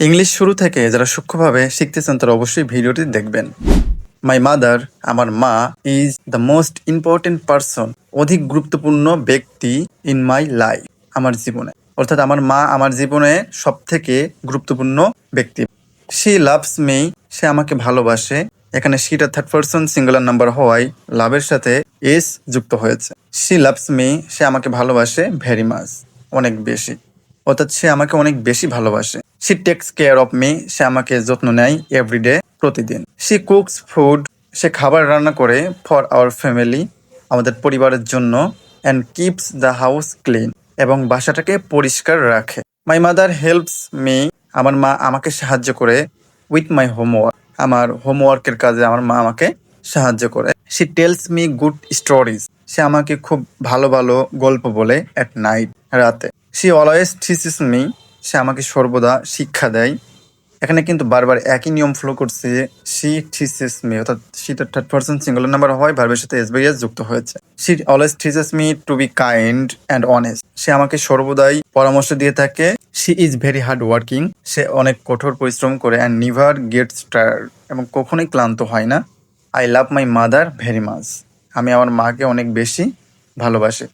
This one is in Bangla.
ইংলিশ শুরু থেকে যারা সূক্ষ্মভাবে শিখতেছেন তারা অবশ্যই ভিডিওটি দেখবেন। মাই মাদার, আমার মা, is the most important person, অধিক গুরুত্বপূর্ণ ব্যক্তি ইন মাই লাইফ, আমার জীবনে। অর্থাৎ আমার মা আমার জীবনে সব থেকে গুরুত্বপূর্ণ ব্যক্তি। শি লাভস মি, সে আমাকে ভালোবাসে। এখানে শিটা থার্ড পারসন সিঙ্গুলার নাম্বার হওয়ায় লাভের সাথে এস যুক্ত হয়েছে। শি লাভস মি, সে আমাকে ভালোবাসে ভেরি মাচ, অনেক বেশি। অর্থাৎ সে আমাকে অনেক বেশি ভালোবাসে। She takes care of me, সে আমাকে যত্ন নেয় এভরিডে, প্রতিদিন। শি কুকস ফুড, সে খাবার রান্না করে ফর আওয়ার ফ্যামিলি, আমাদের পরিবারের জন্য। And keeps the house clean, এবং বাসাটাকে পরিষ্কার রাখে। মাই মাদার হেল্পস মি, আমার মা আমাকে সাহায্য করে উইথ মাই হোমওয়ার্ক, আমার হোমওয়ার্কের কাজে আমার মা আমাকে সাহায্য করে। She tells me good stories, সে আমাকে খুব ভালো ভালো গল্প বলে অ্যাট নাইট, রাতে। শি অলওয়েজ টিচেস মি, সে আমাকে সর্বদা শিক্ষা দেয়। এখানে কিন্তু বারবার একই নিয়ম ফলো করছে। শি টিচেস মি, অর্থাৎ শিটা থার্ড পারসন সিঙ্গুলার নাম্বার হয়, ভার্বের সাথে এস বাই এস যুক্ত হয়েছে। She always teaches me to be kind and honest, সে আমাকে সর্বদাই পরামর্শ দিয়ে থাকে। She is very hard working, সে অনেক কঠোর পরিশ্রম করে। অ্যান্ড নিভার গেটস টায়ার্ড, এবং কখনোই ক্লান্ত হয় না। I love my mother very much, আমি আমার মাকে অনেক বেশি ভালোবাসি।